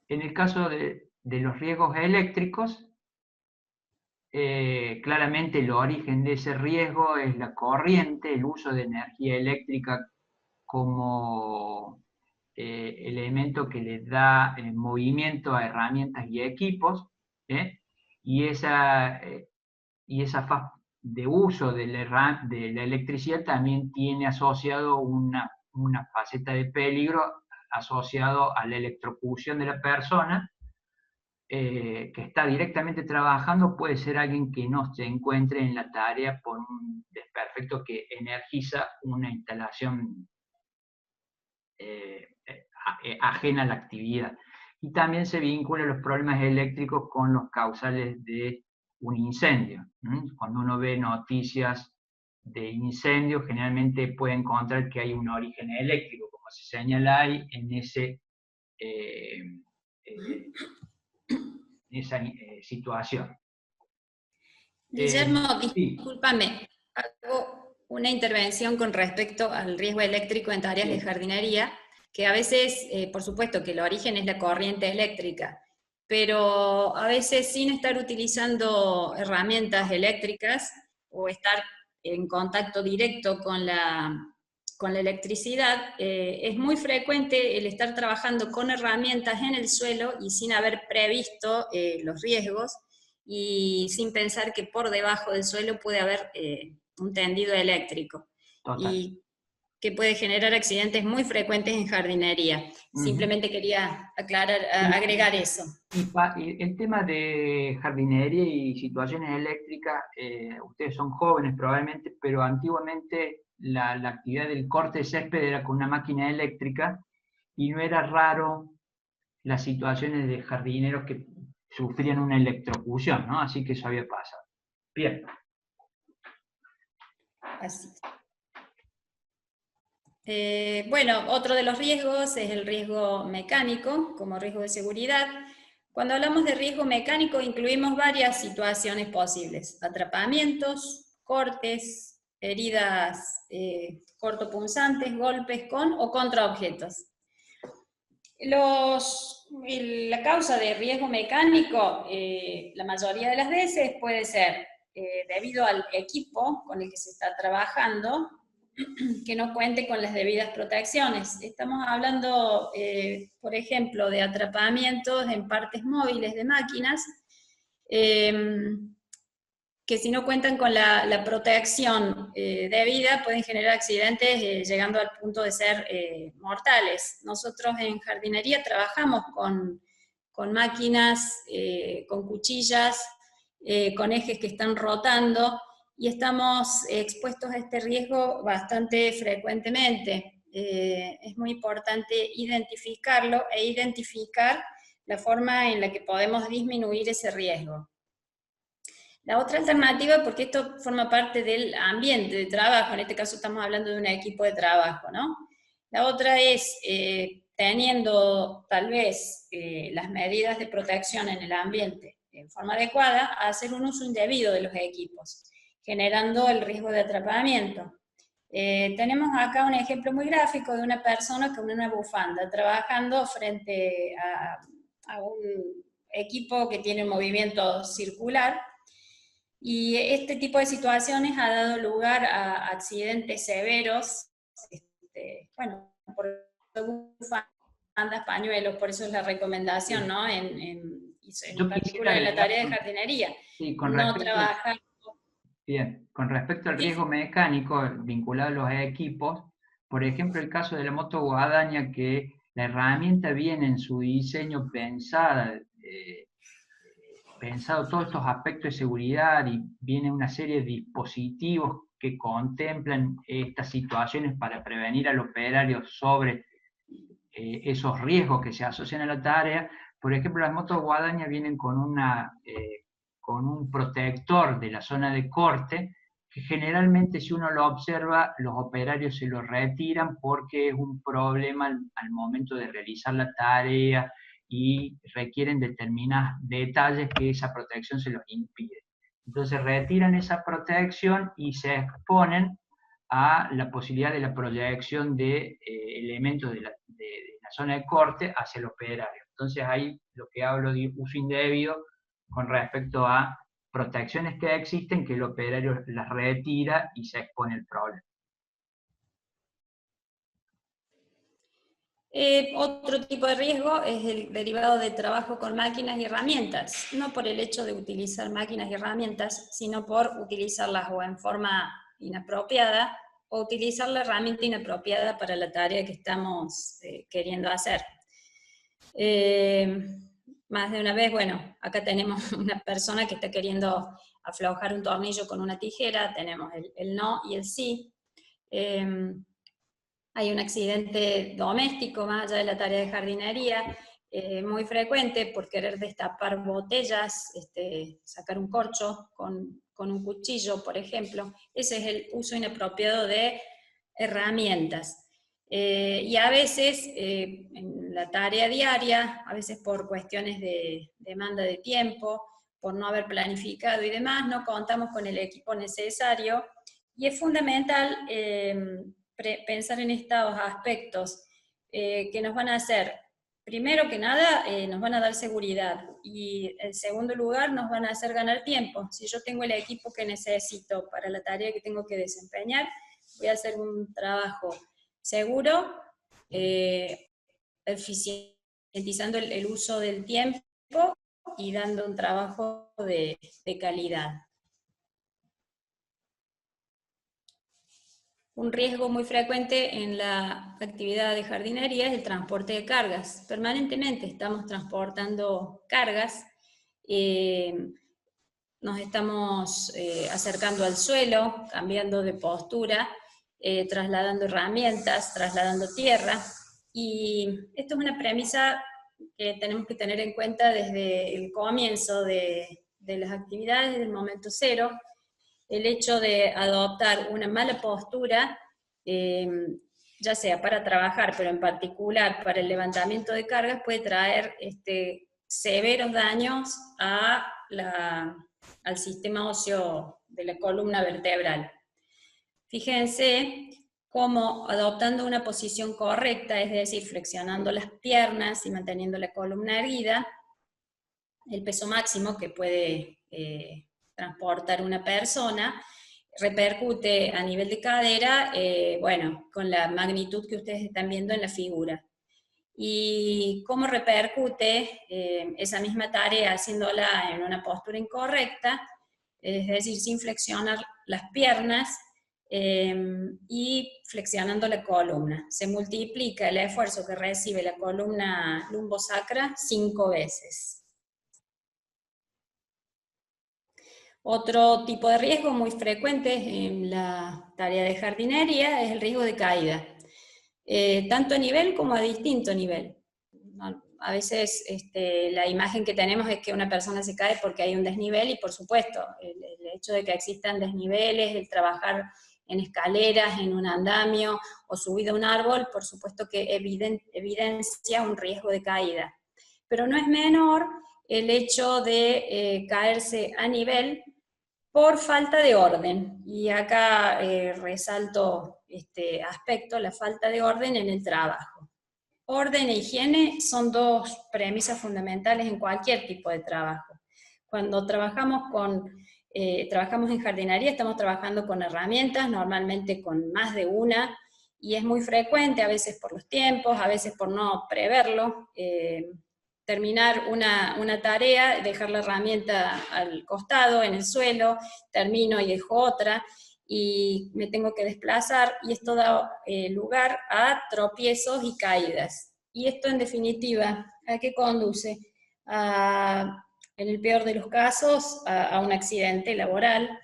En el caso de los riesgos eléctricos, claramente el origen de ese riesgo es la corriente, el uso de energía eléctrica como elemento que le da movimiento a herramientas y equipos, ¿eh? y esa faz de uso de la electricidad también tiene asociado una faceta de peligro asociado a la electrocución de la persona que está directamente trabajando. Puede ser alguien que no se encuentre en la tarea por un desperfecto que energiza una instalación ajena a la actividad. Y también se vinculan los problemas eléctricos con los causales de un incendio. Cuando uno ve noticias de incendios, generalmente puede encontrar que hay un origen eléctrico, como se señala ahí en eh, eh, esa situación. Guillermo, Sí, discúlpame, hago una intervención con respecto al riesgo eléctrico en tareas de sí, jardinería, que a veces, por supuesto que el origen es la corriente eléctrica, pero a veces sin estar utilizando herramientas eléctricas o estar en contacto directo con la electricidad, es muy frecuente el estar trabajando con herramientas en el suelo y sin haber previsto los riesgos y sin pensar que por debajo del suelo puede haber un tendido eléctrico total. y que puede generar accidentes muy frecuentes en jardinería. Ujú. Simplemente quería aclarar, Y, agregar eso. y el tema de jardinería y situaciones eléctricas, ustedes son jóvenes probablemente, pero antiguamente la actividad del corte de césped era con una máquina eléctrica y no era raro las situaciones de jardineros que sufrían una electrocución, ¿no? Así que eso había pasado. Bien. Así. Bueno, otro de los riesgos es el riesgo mecánico, como riesgo de seguridad. Cuando hablamos de riesgo mecánico, incluimos varias situaciones posibles: atrapamientos, cortes, heridas cortopunzantes, golpes con o contra objetos. La causa de riesgo mecánico, la mayoría de las veces puede ser debido al equipo con el que se está trabajando, que no cuente con las debidas protecciones. Estamos hablando, por ejemplo, de atrapamientos en partes móviles de máquinas, que si no cuentan con la protección debida pueden generar accidentes llegando al punto de ser mortales. Nosotros en jardinería trabajamos con máquinas, con cuchillas, con ejes que están rotando y estamos expuestos a este riesgo bastante frecuentemente. Es muy importante identificarlo e identificar la forma en la que podemos disminuir ese riesgo. La otra alternativa, porque esto forma parte del ambiente de trabajo, en este caso estamos hablando de un equipo de trabajo, ¿no? La otra es, teniendo tal vez las medidas de protección en el ambiente en forma adecuada, hacer un uso indebido de los equipos, generando el riesgo de atrapamiento. Tenemos acá un ejemplo muy gráfico de una persona con una bufanda trabajando frente a un equipo que tiene un movimiento circular. Y este tipo de situaciones ha dado lugar a accidentes severos, bueno, por bufandas, pañuelos, por eso es la recomendación, Sí. ¿no? En Yo quisiera particular en la agregar, tarea de jardinería, sí, con no respecto al, trabajar. bien, con respecto al riesgo Sí, mecánico vinculado a los equipos, por ejemplo, el caso de la moto guadaña, que la herramienta viene en su diseño pensado todos estos aspectos de seguridad y viene una serie de dispositivos que contemplan estas situaciones para prevenir al operario sobre esos riesgos que se asocian a la tarea. Por ejemplo, las motos guadaña vienen con un protector de la zona de corte, que generalmente si uno lo observa, los operarios se lo retiran porque es un problema al momento de realizar la tarea y requieren determinados detalles que esa protección se los impide. Entonces retiran esa protección y se exponen a la posibilidad de la proyección de elementos de la zona de corte hacia el operario. Entonces ahí lo que hablo de uso indebido con respecto a protecciones que existen, que el operario las retira y se expone el problema. Otro tipo de riesgo es el derivado de trabajo con máquinas y herramientas, no por el hecho de utilizar máquinas y herramientas, sino por utilizarlas o en forma inapropiada o utilizar la herramienta inapropiada para la tarea que estamos queriendo hacer. Más de una vez, bueno, acá tenemos una persona que está queriendo aflojar un tornillo con una tijera, tenemos el no y el sí. Hay un accidente doméstico, más allá de la tarea de jardinería, muy frecuente por querer destapar botellas, sacar un corcho con un cuchillo, por ejemplo. Ese es el uso inapropiado de herramientas. Y a veces, en la tarea diaria, a veces por cuestiones de demanda de tiempo, por no haber planificado y demás, no contamos con el equipo necesario, y es fundamental pensar en estos aspectos que nos van a hacer, primero que nada, nos van a dar seguridad, y en segundo lugar, nos van a hacer ganar tiempo. Si yo tengo el equipo que necesito para la tarea que tengo que desempeñar, voy a hacer un trabajo seguro, eficientizando el uso del tiempo y dando un trabajo de calidad. Un riesgo muy frecuente en la actividad de jardinería es el transporte de cargas. Permanentemente estamos transportando cargas, nos estamos acercando al suelo, cambiando de postura, trasladando herramientas, trasladando tierra, y esto es una premisa que tenemos que tener en cuenta desde el comienzo de las actividades, desde el momento cero. El hecho de adoptar una mala postura, ya sea para trabajar, pero en particular para el levantamiento de cargas, puede traer severos daños al sistema óseo de la columna vertebral. Fíjense cómo adoptando una posición correcta, es decir, flexionando las piernas y manteniendo la columna erguida, el peso máximo que puede transportar una persona repercute a nivel de cadera, bueno, con la magnitud que ustedes están viendo en la figura. Y cómo repercute esa misma tarea haciéndola en una postura incorrecta, es decir, sin flexionar las piernas y flexionando la columna. Se multiplica el esfuerzo que recibe la columna lumbosacra 5 veces. Otro tipo de riesgo muy frecuente en la tarea de jardinería es el riesgo de caída, tanto a nivel como a distinto nivel. A veces la imagen que tenemos es que una persona se cae porque hay un desnivel, y por supuesto, el hecho de que existan desniveles, el trabajar en escaleras, en un andamio o subido a un árbol, por supuesto que evidencia un riesgo de caída. Pero no es menor el hecho de caerse a nivel por falta de orden, y acá resalto este aspecto, la falta de orden en el trabajo. Orden e higiene son dos premisas fundamentales en cualquier tipo de trabajo. Cuando trabajamos en jardinería, estamos trabajando con herramientas, normalmente con más de una, y es muy frecuente, a veces por los tiempos, a veces por no preverlo, terminar una tarea, dejar la herramienta al costado, en el suelo, termino y dejo otra, y me tengo que desplazar, y esto da lugar a tropiezos y caídas. Y esto, en definitiva, ¿a qué conduce? En el peor de los casos, a un accidente laboral.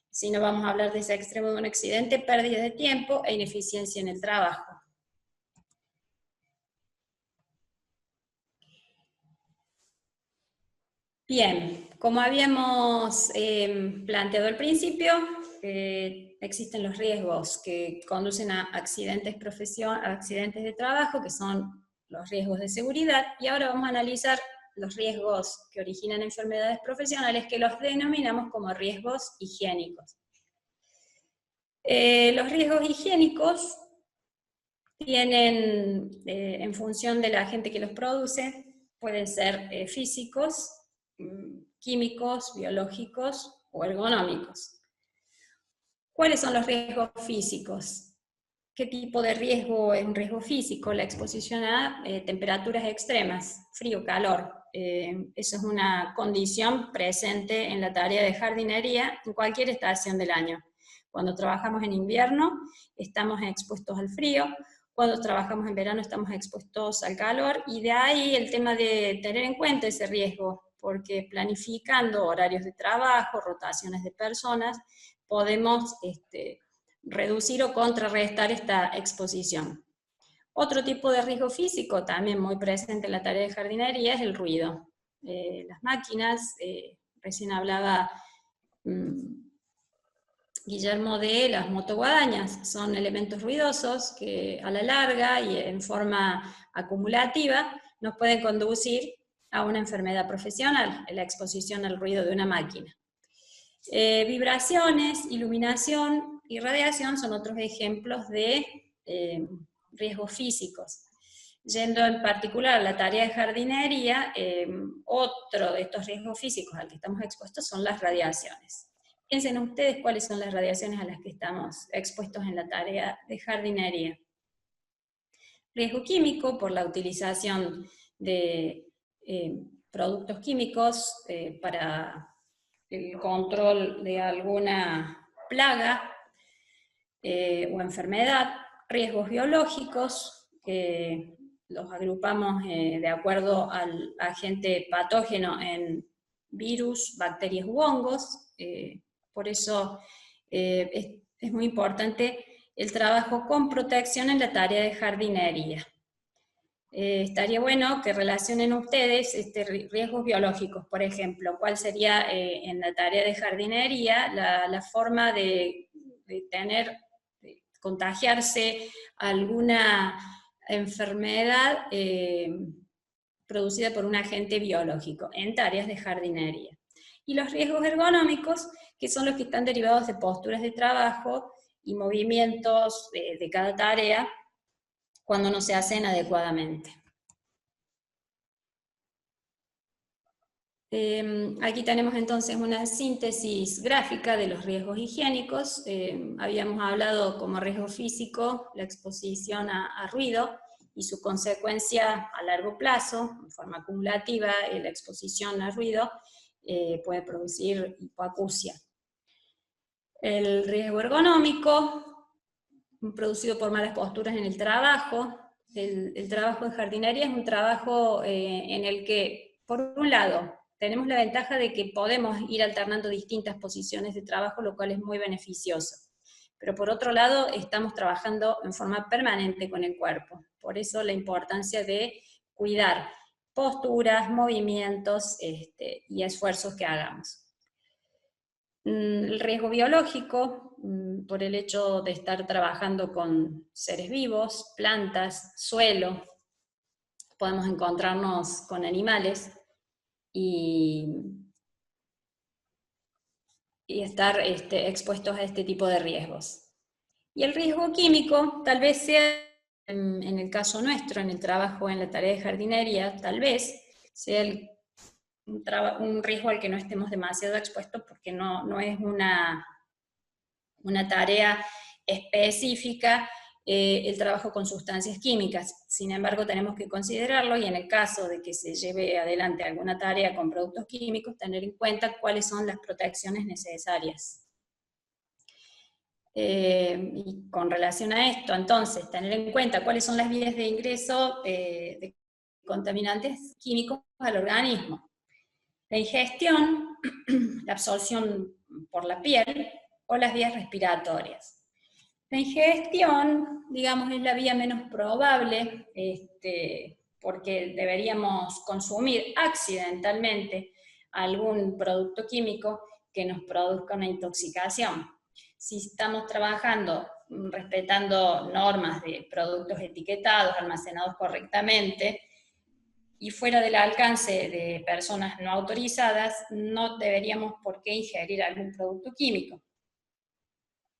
Si no vamos a hablar de ese extremo de un accidente, pérdida de tiempo e ineficiencia en el trabajo. Bien, como habíamos planteado al principio, existen los riesgos que conducen a accidentes de trabajo, que son los riesgos de seguridad, y ahora vamos a analizar los riesgos que originan enfermedades profesionales, que los denominamos como riesgos higiénicos. Los riesgos higiénicos tienen, en función del agente que los produce, pueden ser físicos, químicos, biológicos o ergonómicos. ¿Cuáles son los riesgos físicos? ¿Qué tipo de riesgo es un riesgo físico? La exposición a temperaturas extremas, frío, calor. Eso es una condición presente en la tarea de jardinería en cualquier estación del año. Cuando trabajamos en invierno estamos expuestos al frío, cuando trabajamos en verano estamos expuestos al calor, y de ahí el tema de tener en cuenta ese riesgo, porque planificando horarios de trabajo, rotaciones de personas, podemos reducir o contrarrestar esta exposición. Otro tipo de riesgo físico, también muy presente en la tarea de jardinería, es el ruido. Las máquinas, recién hablaba Guillermo de las motoguadañas, son elementos ruidosos que a la larga y en forma acumulativa nos pueden conducir a una enfermedad profesional, la exposición al ruido de una máquina. Vibraciones, iluminación y radiación son otros ejemplos de riesgos físicos. Yendo en particular a la tarea de jardinería, otro de estos riesgos físicos al que estamos expuestos son las radiaciones. Piensen ustedes cuáles son las radiaciones a las que estamos expuestos en la tarea de jardinería. Riesgo químico por la utilización de productos químicos para el control de alguna plaga o enfermedad. Riesgos biológicos, los agrupamos de acuerdo al agente patógeno en virus, bacterias u hongos. Por eso es muy importante el trabajo con protección en la tarea de jardinería. Estaría bueno que relacionen ustedes riesgos biológicos, por ejemplo, cuál sería en la tarea de jardinería la forma de contagiarse alguna enfermedad producida por un agente biológico en tareas de jardinería. Y los riesgos ergonómicos, que son los que están derivados de posturas de trabajo y movimientos de cada tarea cuando no se hacen adecuadamente. Aquí tenemos entonces una síntesis gráfica de los riesgos higiénicos. Habíamos hablado como riesgo físico la exposición a ruido y su consecuencia a largo plazo, en forma acumulativa, la exposición a ruido puede producir hipoacusia. El riesgo ergonómico, producido por malas posturas en el trabajo. El trabajo de jardinería es un trabajo en el que, por un lado, tenemos la ventaja de que podemos ir alternando distintas posiciones de trabajo, lo cual es muy beneficioso. Pero por otro lado, estamos trabajando en forma permanente con el cuerpo. Por eso la importancia de cuidar posturas, movimientos y esfuerzos que hagamos. El riesgo biológico, por el hecho de estar trabajando con seres vivos, plantas, suelo, podemos encontrarnos con animales y estar expuestos a este tipo de riesgos. Y el riesgo químico tal vez sea, en el caso nuestro, en el trabajo en la tarea de jardinería, tal vez sea un riesgo al que no estemos demasiado expuestos porque no es una tarea específica el trabajo con sustancias químicas. Sin embargo, tenemos que considerarlo, y en el caso de que se lleve adelante alguna tarea con productos químicos, tener en cuenta cuáles son las protecciones necesarias. Y con relación a esto, entonces, tener en cuenta cuáles son las vías de ingreso de contaminantes químicos al organismo. La ingestión, la absorción por la piel o las vías respiratorias. La ingestión, digamos, es la vía menos probable, porque deberíamos consumir accidentalmente algún producto químico que nos produzca una intoxicación. Si estamos trabajando respetando normas de productos etiquetados, almacenados correctamente, y fuera del alcance de personas no autorizadas, no deberíamos por qué ingerir algún producto químico.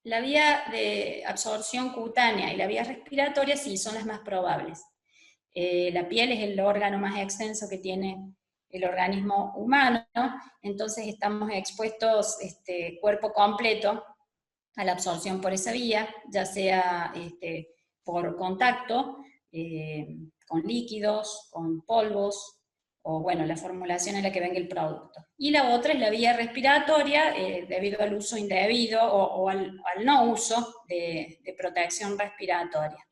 La vía de absorción cutánea y la vía respiratoria sí son las más probables. La piel es el órgano más extenso que tiene el organismo humano, entonces estamos expuestos cuerpo completo a la absorción por esa vía, ya sea por contacto con líquidos, con polvos, o bueno, la formulación en la que venga el producto. Y la otra es la vía respiratoria, debido al uso indebido o al no uso de protección respiratoria.